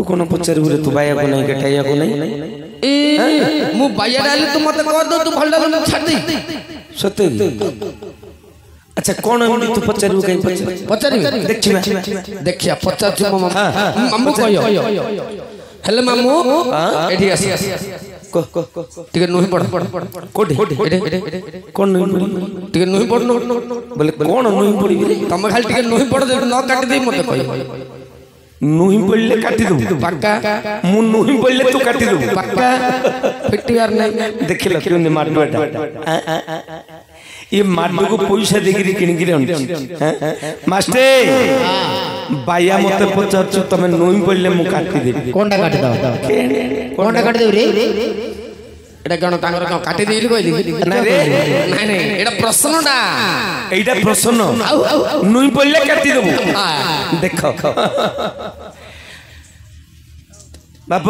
तू कौन पचारू रे तू बाया को नहीं कटाइया को नहीं ए मु बाया डाले तू मत कर दो तू भल डाले छाड़ दे सत्य अच्छा कौन एमडी तू पचारू कहीं पचारी देखिया पचार छु मामू कहियो हेलो मामू एठी आसी को टिके नोही पड़ कोठी कौन नहीं टिके नोही पड़ बोले कौन नहीं पड़ी तम खाली टिके नोही पड़ न काट दे मते कहियो नुही पड़ले काटी दू पक्का मु नुही पड़ले तू काटी दू पक्का फिटियार नहीं देखिला क्यों ने माडुआटा ये माडु को पैसा देगिरी किन गिरे मास्टर बाया मते पचार तमे नुही पड़ले मु काटी दे कोनटा काटी दो कोनटा काटी दे रे एटा गण तांगर काटी देली कहली ना रे नहीं नहीं एटा प्रश्नटा एटा प्रश्न नुही पड़ले काटी देबो देखो बाप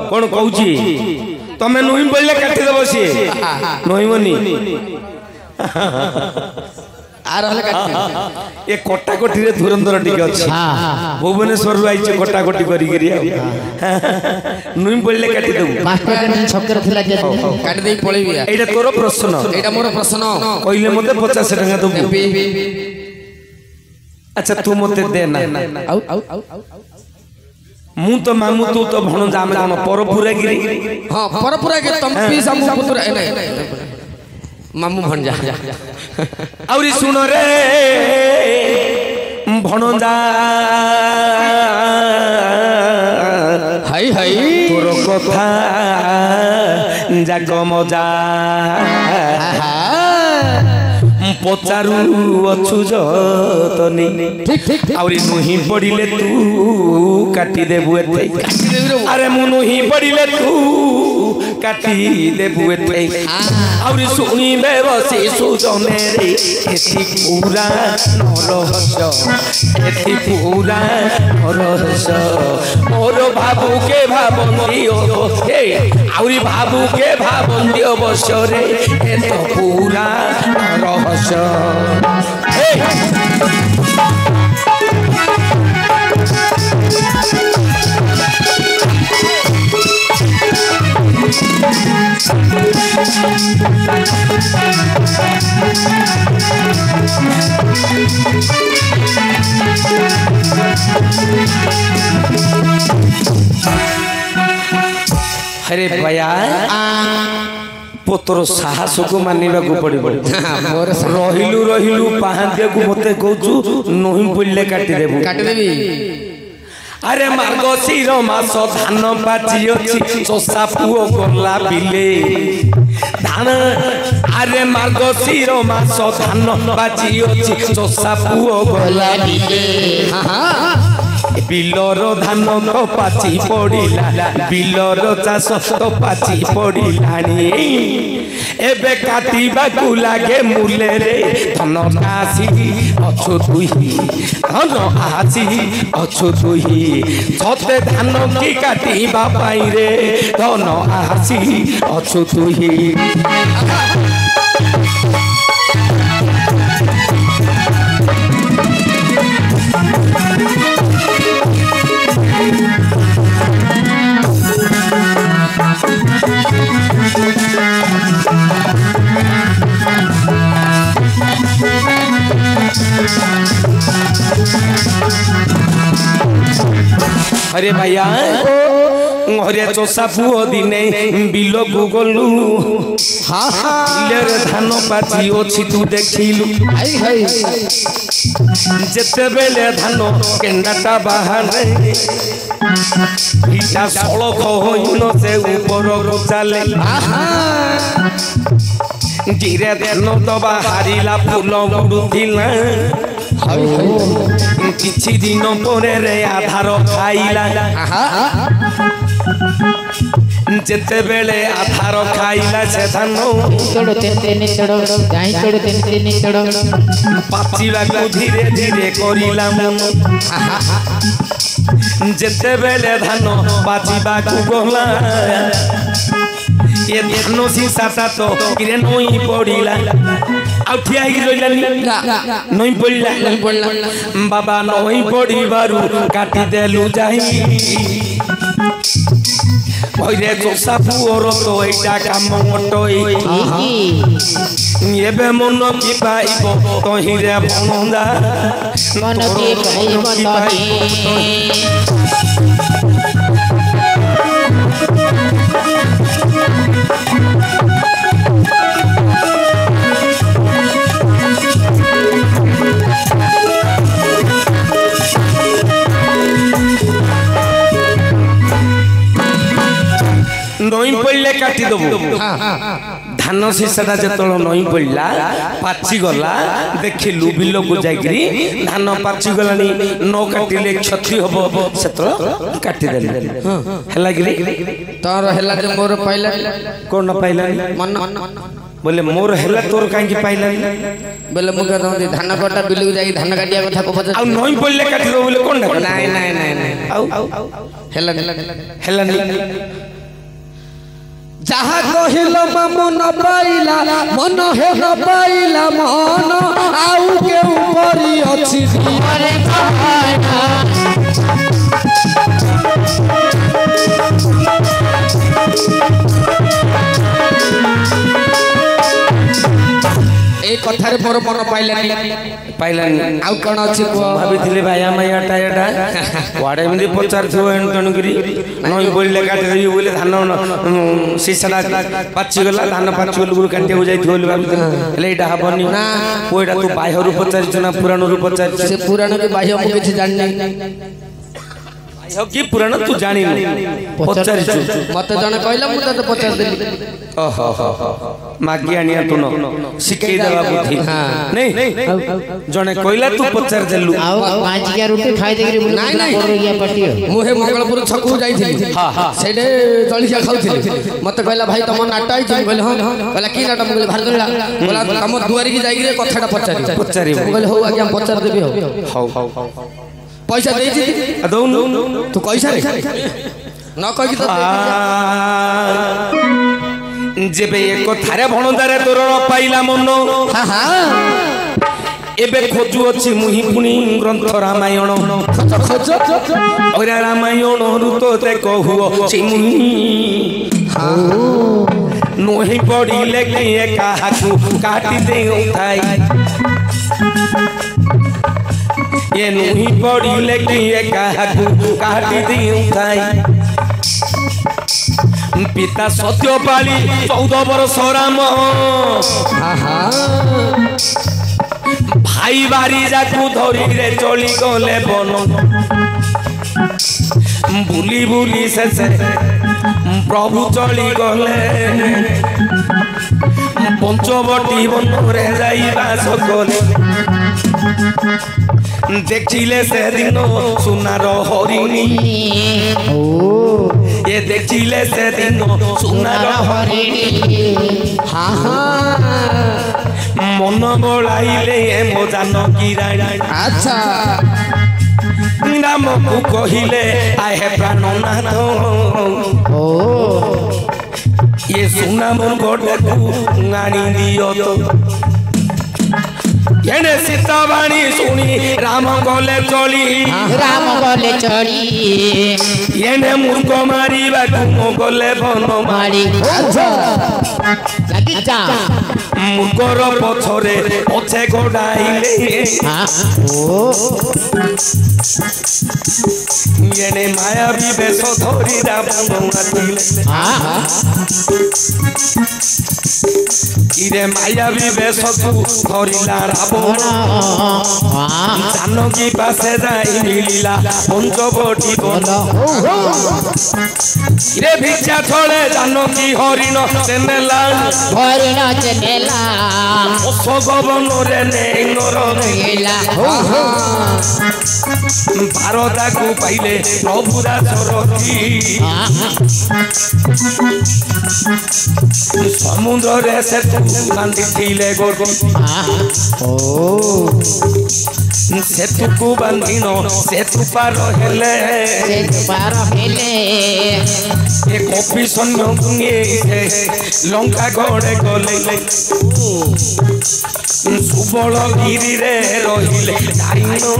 कौन कहूची तमे नुही पड़ले काटी देबो सी नहिबनी आर हले काटी ए कोटा कोठी रे धुरंधर टिके अछि भुवनेश्वर रु आइछ कोटा कोठी करी करी नुही पड़ले काटी देबो मास्टर के छक्कर थिला जे काटी देई पळेबी एटा तोर प्रश्न एटा मोर प्रश्न कइले मते 50 टका देबो अच्छा तू मते दे ना आउ मु तो मामू तू तो भण जाम जाम परपुरा गिरी हां परपुरा के तम पी सामू पुत्र ए मामू भण जा औरी सुनो रे भणजा हाय हाय तोर कथा जाग मजा पचारू अछु जतनी औरी नुही पड़िले तू काटी देबु एते अरे मु नुही पड़िले तू काटी देबु एते औरी सुनिबे बसी सुजने रे एति पूरा नरहस एति पूरा नरहस मोर बाबू के भाबंदी हे औरी बाबू के भाबंदी अवसरे एत पूरा नरहस अरे भैया पुत्र साहस को मानिबा को पड़िबो रहिलु रहिलु पाहांदिया को मते कहू नही पड़ले काटी देबी अरे मार्गशीर मास धान पाची अछि चोसा पुओ गला बिले धान अरे मार्गशीर मास धान पाची अछि चोसा पुओ गला बिले बिलर धान तो पाची पड़िला बिलर चाष तो पाची पड़िलानी एबे काटिबा को लागे मुले रे धन आसी अछु दुही धन आसी अछु दुही छते धान की काटिबा पाई रे धन आसी अछु दुही अरे भैया हरिया चोसा पुओ दिने बिलो को गलु बिलर धान पाची अछि तू देखिलु जेते बेले धान केंडाटा बाहारे इटा सळख होइनो से ऊपर को चले धीरे धान तो बाहरिला फूल उडुथिला किछि दिन परे रे आधार खाइला जेते बेले आधार खाइला से धान तोड़ तेने तोड़ गाई तोड़ तेने तोड़ पाचिला को धीरे धीरे करिला मन जेते बेले धान पाचिबा को गला ये धान सीसा तो किरे नई पड़िला आ ठिया ही रहिलानी नई पड़िला बाबा नई पड़िबारु काटी देलु जाई ওইরে চোষা পুয়র তো এইটা কাম মটই এবে মন কি পাইব তহিরে ভনদা মন কি পাইব তহি নই পড়লে কাটি দেবো ধান শিশাটা যেতল নই পড়লা পাচি গলা দেখিলু বিলକୁ যাইকি ধান পাচি গলানি ন কাটিলে ক্ষতি হব সেতল কাটি দেলি হেলা গিরি তোর হেলা যে মোর পাইলা কোন পাইলা মন बोले मोर हेला तोर कांगी पाइला बोले मुके दे धान कटा बिलु जाई धान काटिया कथा को पचा आ नई बोलले काटी दो बोले कोन नाही नाही नाही नाही आउ हेला हेला जहा कहिल मन पाइला मन हे न पाइला मन आउ के ऊपरी अछि अरे पाइला ए कथारे मोर मन पाइलानी आउ कोन अछि को भाबिथिले भाया माया टायाटा वाडे मिदि पचार थो एन करी नई बोलले काटी देई बोले धान शिशा पाची गला धान पाची गल गुरु काटी हो जाई थोल भाबिथिले एटा हबनी ना कोइटा तू बाह्यरु पचार जना पुराणरु पचार से पुराण के बाह्य मु किछ जानि की पुराण तू जानी पचार मते जने कहला मु त पचार देली ओहो मागी आनिया तू न सिखै देबा बुद्धि नहीं जने कहला तू पचार देलु आ माजिया रोटी खाइ देगिरी बोल नहीं कोरिया पटियो मुहे मंगलपुर छकु जाईथिली सेडे जलिया खाउथिली मते कहला भाई तम नाटा आई छी कहले हां कहला की नाटा मगले भार देला बोला तम दुआरी की जाईगिरे कथाटा पचारी कहले हो आज्ञा पचार देबी हो पैसा दे छी दौ तू कैसा रे न कहि त जेबे एक थारे भणदारे तोर पाइला मन हां हां एबे खोजु अछि मुहि पुनी ग्रंथ रामायण खोज ओरा रामायण रुतो ते कहू अछि मुहि नोहि पड़िले के काहाकू काटी दे उठाई ये नोहि पड़िले के काहाकू काटी दे उठाई पिता सत्यपाली 14 वर्ष राम भाई बारी जाकू धरी रे चली गले बन बुली बुली से प्रभु चली गले पंचवटी वन रे जाइबा सकले देखिले से दिन सुनार हरिणी ये देखिले से दिन सुनार हरिणी मन बोलाइले मो जानकी रानी अच्छा नाम को कहिले आहे प्राणनाथ ओ ये सुना मन गोटे को गानी दियो तो येने सीतावाणी सुनी राम गले चली येने मूर्ख मारी बाटू गले बन मारी मूर्खर पछरे पछे गोडाइले येने मायावी बेश धरी रावण नाचिले इरे मायावी बेश तू धरिला रावण जानकी पासे जाई मिलिला पंचवटी बन इरे भिक्षा छले जानकी हरिण चेनेला अशोकवन रे नेंगर भारता को पाइले प्रभु दासरथी समुद्र रे से बांधी थिले गोरी सेतु को बांधिनो सेतु पार हेले एक कॉपी सन्य लंका गड़े गले सुबल गिरी रे रहिले जाइनो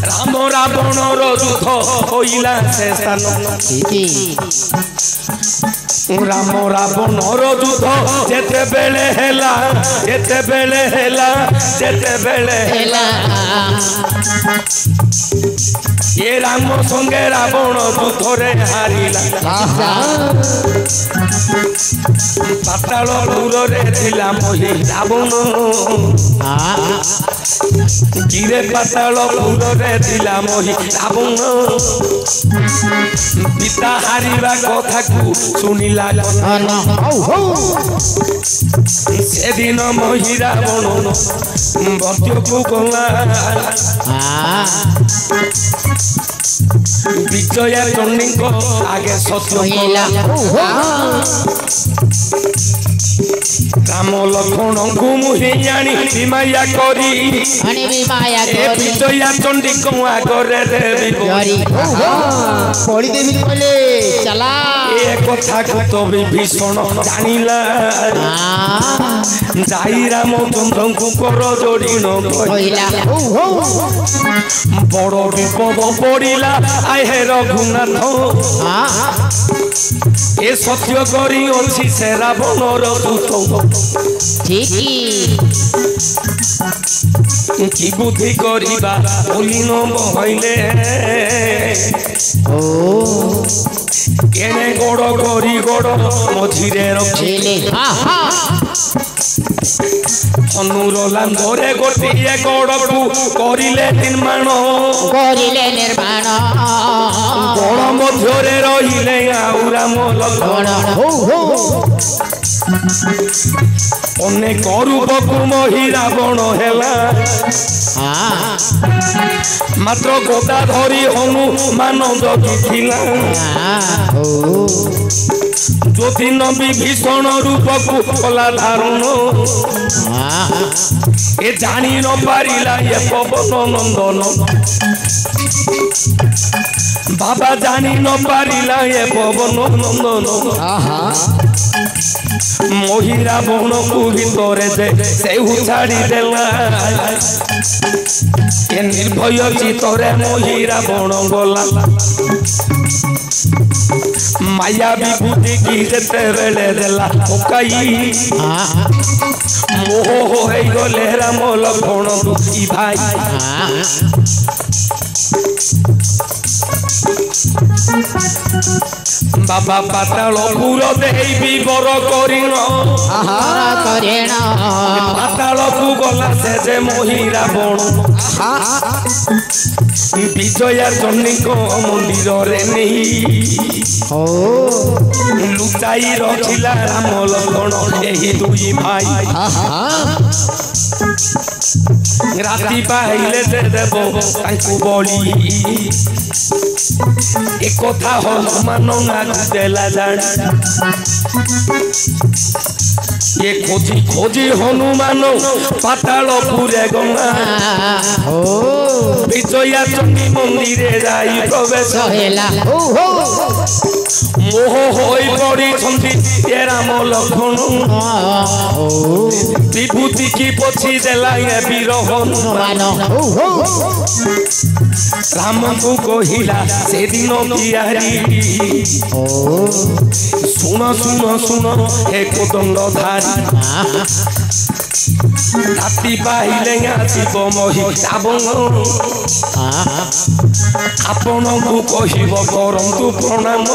राम रावण युद्ध होइला से स्थान राम रावण युद्ध जेते बेले हेला ये राम संगे रावण युद्ध रे हारिला पाताल दूर रे थिला मोहि रावण गिरे पाताल दूर रे थिला मोहि रावण पिता हारिबा कथा को सुनिला से दिन मोहि रावण भक्ति को गला विजया चंडी को आगे सत्य राम लक्ष्मण को मुहि जानी विमाया करी विजया चंडी को आगे पड़ी देवी बोले चला ए कथा को तो विभीषण जानिला जाई रामचंद्र को कर जोड़ी न कहिला बड़ विपद पड़िला आए हे रघुनाथ ए सत्य करी अछि से रावण दूत की बुद्धि करिबा बोली न बहैले केने गोड़ करी गोड़ मझिरे रखिले अनुर लांगरे गोटिए गोड़ को करिले निर्माण गोड़ मध्यरे रहिले आउ राम लक्ष्मण अनेक रूप को मोहि रावण हेला मात्र गदा धरी हनुमान जगिथिला ज्योति विभीषण रूप को कला धारण ए जानी न पारिला ये पवन नंदन बाबा जानी न पारिला ये पवन नंदन मोहि रावण को भितरे से छाड़ी देला ए निर्भय चित्तरे मोहि रावण गला माया विभूति की जेते बेले देला ओकाई मोह होई गले राम लक्ष्मण दुखी भाई बाबा पाताल पुर देवी बर करिण पाताल को गला से जे मोहि रावण विजया चंडी को मंदिर रे नहीं लुचाई रखिला राम लक्ष्मण एही दुई भाई राति पाइले दे देबो तांकु बली एक कथा हनुमान नाग देला जान ये खोजी खोजी हनुमान पाताल पुरे गंगा विजया चंडी मंदिरे जाई प्रवेश हेला मोह होई पड़ी छंदी ये राम लक्ष्मण विभूति की पछी देला ये वीर हनुमान राम को कहिला से दिन बिहारी सुन सुन सुन हे कोदंड धारी राति पाइले आसिब मोहि रावण आपण को कहिब करंतु प्रणाम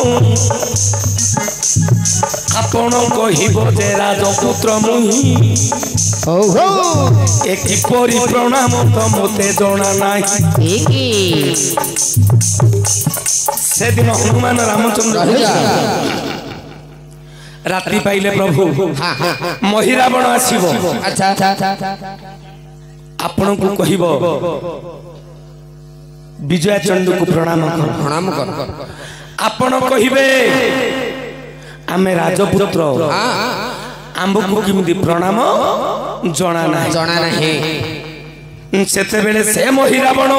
आपण कहिब जे राजपुत्र मुहि एक किपरि प्रणाम तो मते जना नाही से दिन हनुमान रामचंद्र रात्रि पाइले प्रभु मोहि रावण आसीबो अच्छा आपण को कहिबो विजया चंडी को प्रणाम कर आपण कहिबे आमे राजपुत्र आंबको किमि प्रणाम जना नाही सेते बेले से मोहि रावण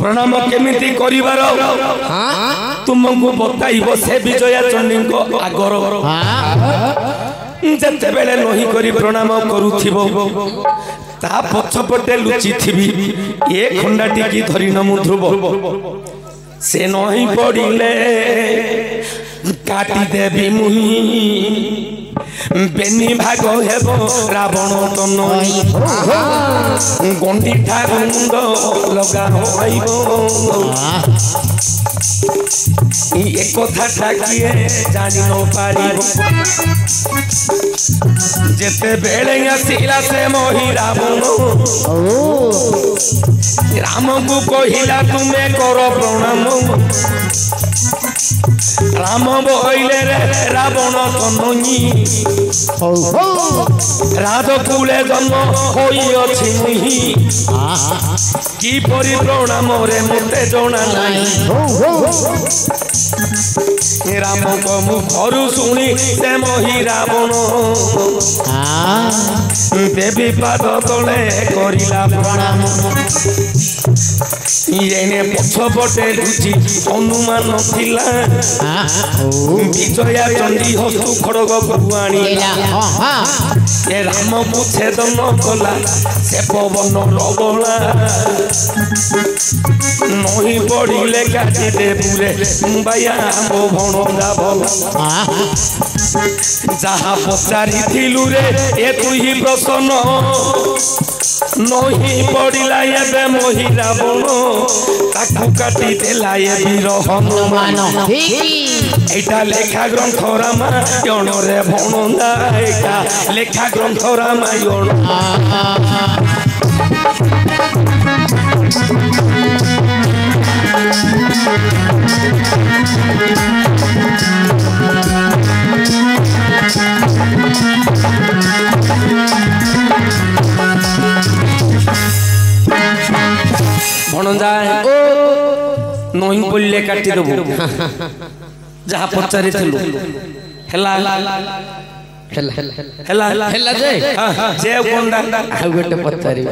प्रणाम केमिति करिवार तुमको बताइबो से विजया चंडी को आगर जते बेले नही करी प्रणाम करूथिबो ता पछपटे लुचि थिबी ए खंडाटी की धरि न मु ध्रुव से नही पड़िले काटी देबी मुही बेनी भाग हेबो रावण तन गंडी ठाकुंड लगा होइबो एक कथा किए जानि न पारिबो जेते बेले आसिला से मोहि रावण राम को कहिला तुमे करो प्रणाम राम बोइले रे रावण तनई राजकुले जन्म होई अछि मुही की परि प्रणाम रे मते जणा नाही राम को मुखरु सुनी से मोहि रावण देवी पाद तले करिला प्रणाम येने पछपटे लुचि अनुमान थिला विजया चंडी हस्तु खड़ग गुआणीला ए राम को छेदन कला से पवन रगला नही पड़िले काटी देबुरे बाया मो भणजा भल जहा पचारि थिलु रे ए तुही प्रसन्न नही पड़िला एबे मोहि रावण ताकू काटी देला ए वीर हनुमान एटा लेखा ग्रंथ रामायण रे भणजा एटा लेखा ग्रंथ रामायण भणजा नही बोलले काटी देबो जहा पचारि थिलु हेला हेला हेला हेला जे कोंडा आ गोटे पचारि